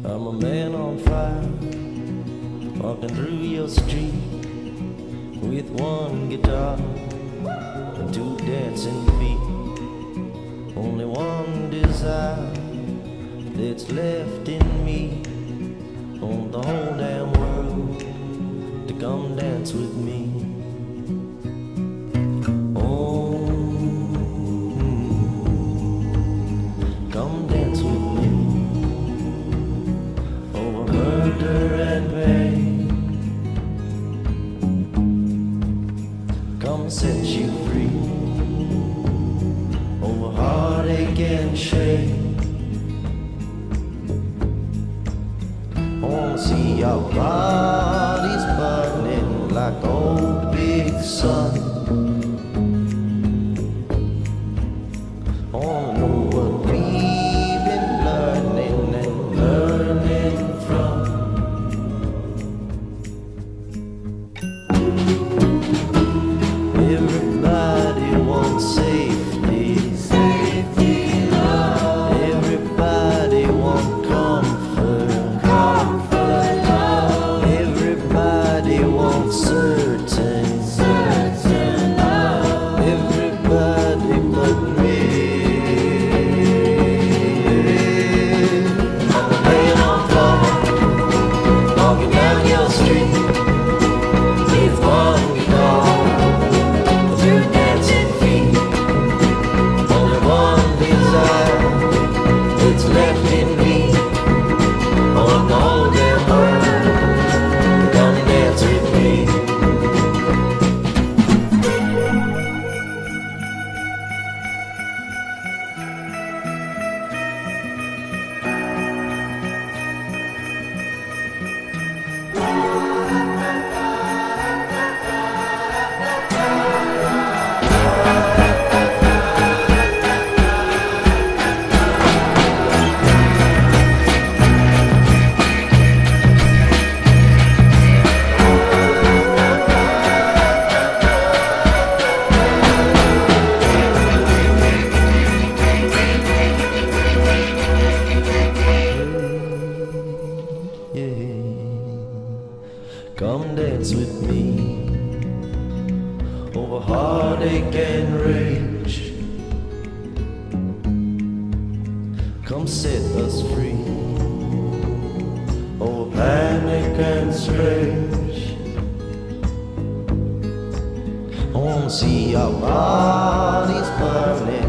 I'm a man on fire, walking through your street with one guitar and two dancing feet. Only one desire that's left in me, on the whole damn world to come dance with me. Oh, come dance with me over murder and pain. Come set you free over heartache and shame. I wanna see your bodies burning like the old big sun. I wanna know what we've been learning and learning from. Everybody wants safety, safety, love. Everybody wants comfort, comfort, love. Everybody wants certain, certain love. Everybody but me. I'm a man on fire, walking down your street with one guitar, two dancing feet. Only one desire that's left in me, on the whole damn world to come dance with me. Come dance with me over heartache and rage. Come set us free over panic and strange. I wanna see our bodies burning